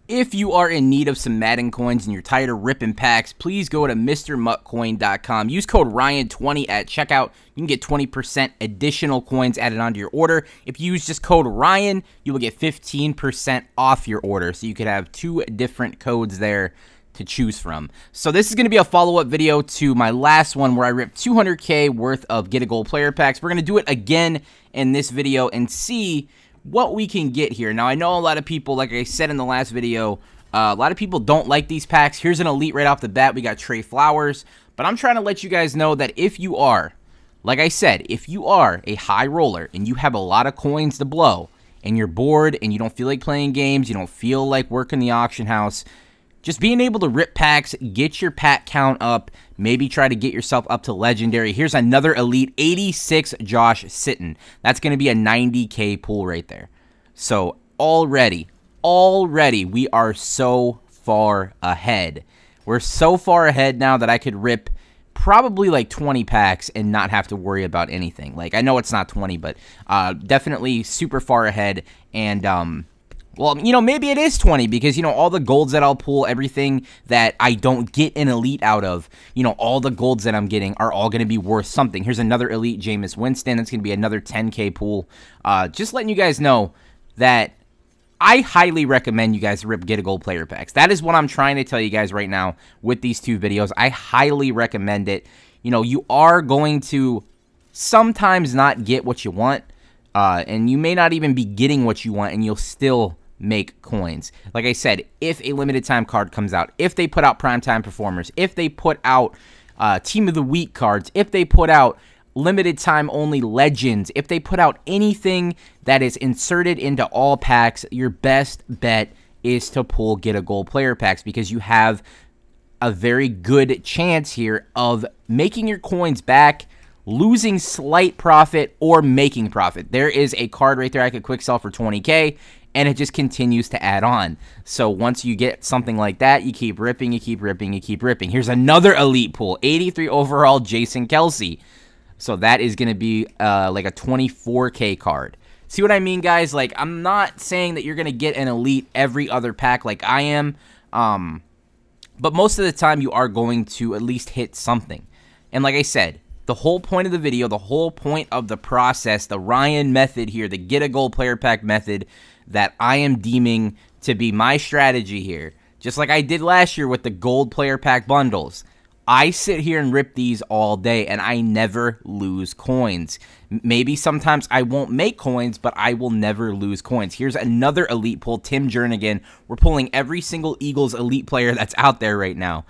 If you are in need of some Madden coins and you're tired of ripping packs, please go to MrMuttCoin.com. Use code Ryan20 at checkout. You can get 20% additional coins added onto your order. If you use just code Ryan, you will get 15% off your order. So you could have two different codes there to choose from. So this is going to be a follow-up video to my last one where I ripped 200K worth of Get a Gold player packs. We're going to do it again in this video and see what we can get here. Now, I know a lot of people, like I said in the last video, a lot of people don't like these packs. Here's an elite right off the bat. We got Trey Flowers, but I'm trying to let you guys know that if you are, like I said, if you are a high roller and you have a lot of coins to blow and you're bored and you don't feel like playing games, you don't feel like working the auction house, just being able to rip packs, get your pack count up, maybe try to get yourself up to legendary. Here's another elite, 86 Josh Sitton. That's going to be a 90K pool right there. So already we are so far ahead. We're so far ahead now that I could rip probably like 20 packs and not have to worry about anything. Like, I know it's not 20, but definitely super far ahead. And well, you know, maybe it is 20 because, you know, all the golds that I'll pull, everything that I don't get an elite out of, you know, all the golds that I'm getting are all going to be worth something. Here's another elite Jameis Winston. That's going to be another 10K pool. Just letting you guys know that I highly recommend you guys rip Get a Gold player packs. That is what I'm trying to tell you guys right now with these two videos. I highly recommend it. You know, you are going to sometimes not get what you want, and you may not even be getting what you want, and you'll still make coins. Like I said, if a limited time card comes out, if they put out primetime performers, if they put out team of the week cards, if they put out limited time only legends, if they put out anything that is inserted into all packs, your best bet is to pull Get a Gold player packs because you have a very good chance here of making your coins back, losing slight profit, or making profit. There is a card right there I could quick sell for 20K, and it just continues to add on. So once you get something like that, you keep ripping, you keep ripping, you keep ripping. Here's another elite pool, 83 overall Jason Kelce. So that is going to be like a 24K card. See what I mean, guys? Like, I'm not saying that you're going to get an elite every other pack like I am, but most of the time you are going to at least hit something. And like I said, the whole point of the video, the whole point of the process, the Ryan method here, the Get a Gold player pack method that I am deeming to be my strategy here, just like I did last year with the gold player pack bundles. I sit here and rip these all day, and I never lose coins. Maybe sometimes I won't make coins, but I will never lose coins. Here's another elite pull, Tim Jernigan. We're pulling every single Eagles elite player that's out there right now.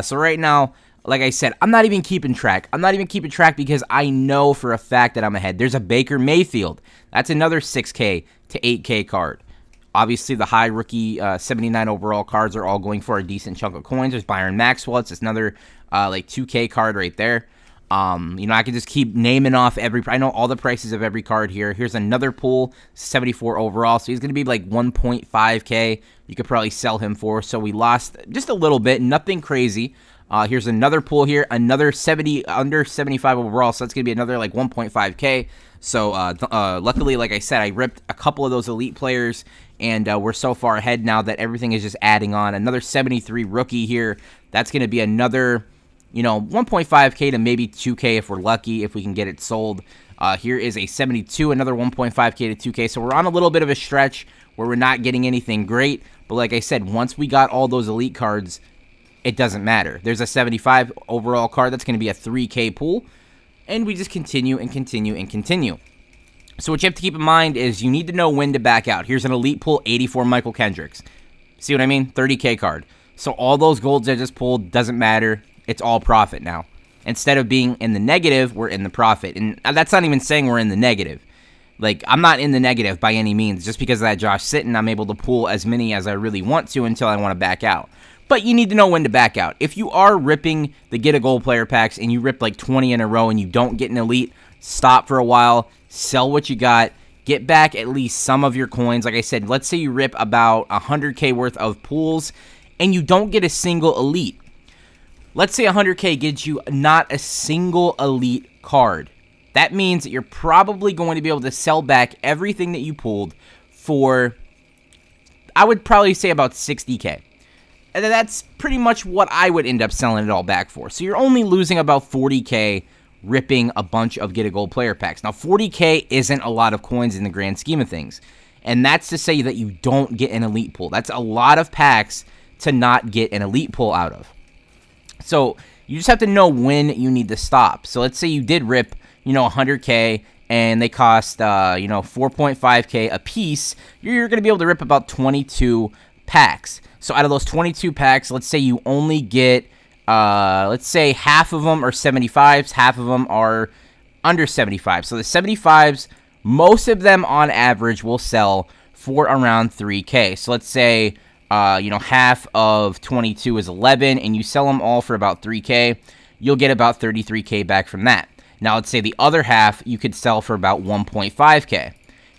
So right now, like I said, I'm not even keeping track. I'm not even keeping track because I know for a fact that I'm ahead. There's a Baker Mayfield. That's another 6K to 8K card. Obviously, the high rookie 79 overall cards are all going for a decent chunk of coins. There's Byron Maxwell. It's another like 2K card right there. You know, I could just keep naming off I know all the prices of every card here. Here's another pool, 74 overall. So he's going to be like 1.5K. You could probably sell him for. So we lost just a little bit. Nothing crazy. Here's another pool here, another 70 under 75 overall, so that's going to be another like 1.5K. So luckily, like I said, I ripped a couple of those elite players, and we're so far ahead now that everything is just adding on. Another 73 rookie here, that's going to be another, you know, 1.5K to maybe 2K if we're lucky, if we can get it sold. Here is a 72, another 1.5K to 2K, so we're on a little bit of a stretch where we're not getting anything great, but like I said, once we got all those elite cards, it doesn't matter. There's a 75 overall card that's going to be a 3K pool, and we just continue and continue and continue. So what you have to keep in mind is you need to know when to back out. Here's an elite pool, 84 Michael Kendricks. See what I mean? 30K card. So all those golds I just pulled doesn't matter. It's all profit now. Instead of being in the negative, we're in the profit. And that's not even saying we're in the negative. Like, I'm not in the negative by any means. Just because of that Josh Sitton, I'm able to pull as many as I really want to until I want to back out. But you need to know when to back out. If you are ripping the Get a Gold player packs and you rip like 20 in a row and you don't get an elite, stop for a while, sell what you got, get back at least some of your coins. Like I said, let's say you rip about 100K worth of pools and you don't get a single elite. Let's say 100K gets you not a single elite card. That means that you're probably going to be able to sell back everything that you pulled for I would probably say about 60K. And that's pretty much what I would end up selling it all back for. So you're only losing about 40K ripping a bunch of Get a Gold player packs. Now, 40K isn't a lot of coins in the grand scheme of things. And that's to say that you don't get an elite pull. That's a lot of packs to not get an elite pull out of. So you just have to know when you need to stop. So let's say you did rip, 100K, and they cost, 4.5K a piece. You're going to be able to rip about 22 packs. So out of those 22 packs, let's say you only get, let's say half of them are 75s, half of them are under 75. So the 75s, most of them on average will sell for around 3K. So let's say, half of 22 is 11, and you sell them all for about 3K. You'll get about 33K back from that. Now let's say the other half you could sell for about 1.5K,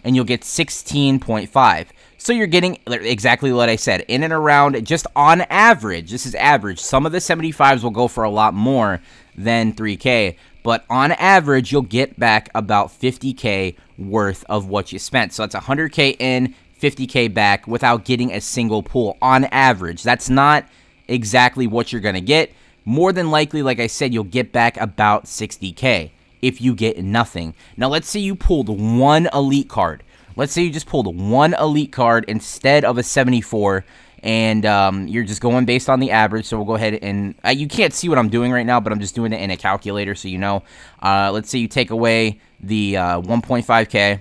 and you'll get 16.5. So you're getting exactly what I said, in and around, just on average, this is average. Some of the 75s will go for a lot more than 3K, but on average, you'll get back about 50K worth of what you spent. So that's 100K in, 50K back without getting a single pull on average. That's not exactly what you're going to get. More than likely, like I said, you'll get back about 60K if you get nothing. Now, let's say you pulled one elite card. Let's say you just pulled one elite card instead of a 74, and you're just going based on the average. So we'll go ahead and, you can't see what I'm doing right now, but I'm just doing it in a calculator so you know. Let's say you take away the 1.5K,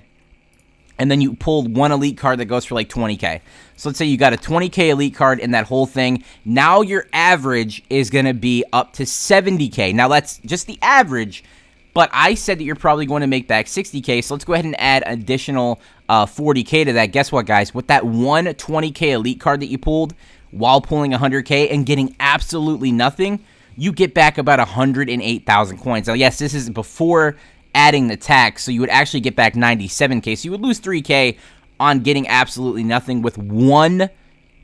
and then you pulled one elite card that goes for like 20K. So let's say you got a 20K elite card in that whole thing. Now your average is going to be up to 70K. Now that's just the average, but I said that you're probably going to make back 60K, so let's go ahead and add additional 40K to that. Guess what, guys? With that one 20K elite card that you pulled while pulling 100K and getting absolutely nothing, you get back about 108,000 coins. Now, yes, this is before adding the tax, so you would actually get back 97K. So you would lose 3K on getting absolutely nothing with one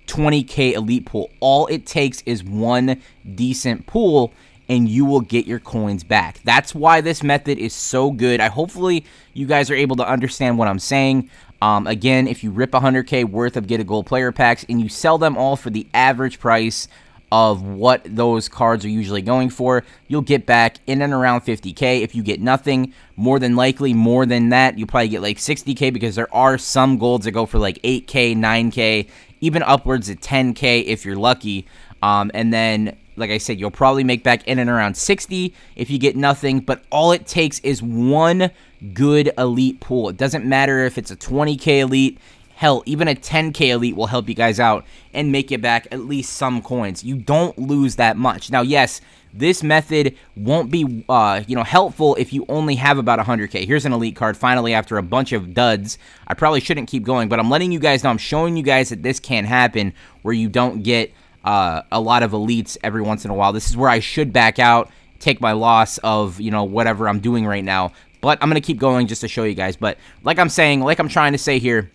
20K elite pull. All it takes is one decent pull, and you will get your coins back. That's why this method is so good. Hopefully you guys are able to understand what I'm saying. Again, if you rip 100K worth of Get a Gold player packs and you sell them all for the average price of what those cards are usually going for, you'll get back in and around 50K. If you get nothing, more than likely more than that, you'll probably get like 60K, because there are some golds that go for like 8K, 9K, even upwards of 10K if you're lucky. And then, like I said, you'll probably make back in and around 60 if you get nothing, but all it takes is one good elite pull. It doesn't matter if it's a 20K elite. Hell, even a 10K elite will help you guys out and make you back at least some coins. You don't lose that much. Now, yes, this method won't be helpful if you only have about 100K. Here's an elite card finally after a bunch of duds. I probably shouldn't keep going, but I'm letting you guys know, I'm showing you guys that this can happen where you don't get a lot of elites every once in a while. This is where I should back out, take my loss of, whatever I'm doing right now. But I'm going to keep going just to show you guys. But like I'm trying to say here,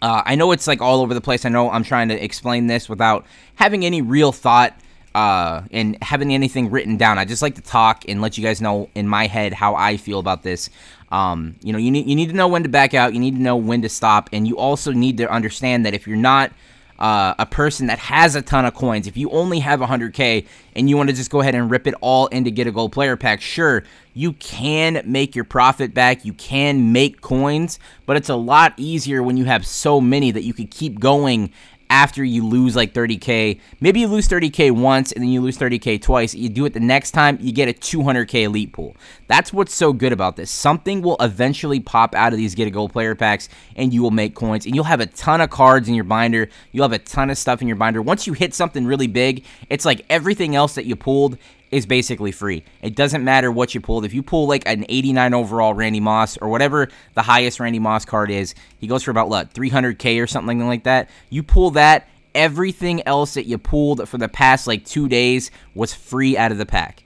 I know it's like all over the place. I know I'm trying to explain this without having any real thought and having anything written down. I just like to talk and let you guys know in my head how I feel about this. You need to know when to back out. You need to know when to stop. And you also need to understand that if you're not a person that has a ton of coins, if you only have 100K and you want to just go ahead and rip it all into Get a Gold player pack, sure, you can make your profit back, you can make coins, but it's a lot easier when you have so many that you could keep going after you lose like 30K. Maybe you lose 30K once and then you lose 30K twice. You do it the next time, you get a 200K elite pool. That's what's so good about this. Something will eventually pop out of these Get a Gold player packs and you will make coins, and you'll have a ton of cards in your binder. You'll have a ton of stuff in your binder. Once you hit something really big, it's like everything else that you pulled is basically free. It doesn't matter what you pulled. If you pull like an 89 overall Randy Moss or whatever the highest Randy Moss card is, he goes for about, what, 300K or something like that. You pull that, everything else that you pulled for the past like 2 days was free out of the pack.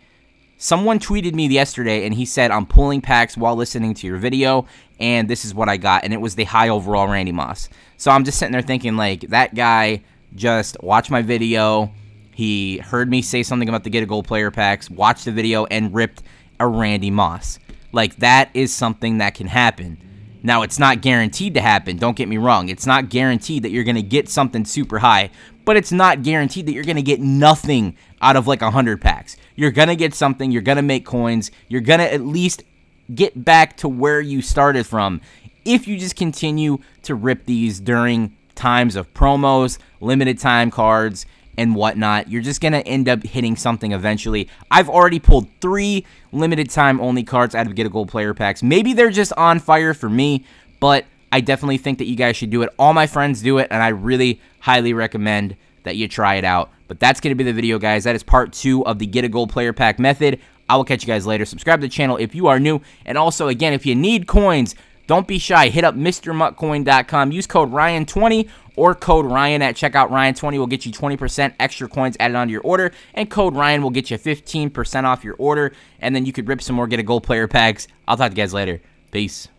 Someone tweeted me yesterday and he said, I'm pulling packs while listening to your video, and this is what I got, and it was the high overall Randy Moss. So I'm just sitting there thinking, like, that guy just watched my video, he heard me say something about the Get a Gold player packs, watched the video, and ripped a Randy Moss. Like, that is something that can happen. Now, it's not guaranteed to happen. Don't get me wrong. It's not guaranteed that you're going to get something super high, but it's not guaranteed that you're going to get nothing out of like 100 packs. You're going to get something. You're going to make coins. You're going to at least get back to where you started from if you just continue to rip these during times of promos, limited time cards, and whatnot. You're just going to end up hitting something eventually. I've already pulled 3 limited time only cards out of Get a Gold player packs. Maybe they're just on fire for me, but I definitely think that you guys should do it. All my friends do it, and I really highly recommend that you try it out. But that's going to be the video, guys. That is part 2 of the Get a Gold player pack method. I will catch you guys later. Subscribe to the channel if you are new. And also, again, if you need coins, don't be shy. Hit up MrMuttCoin.com. Use code Ryan20 or code Ryan at checkout. Ryan20 will get you 20% extra coins added onto your order. And code Ryan will get you 15% off your order. And then you could rip some more Get a Gold player packs. I'll talk to you guys later. Peace.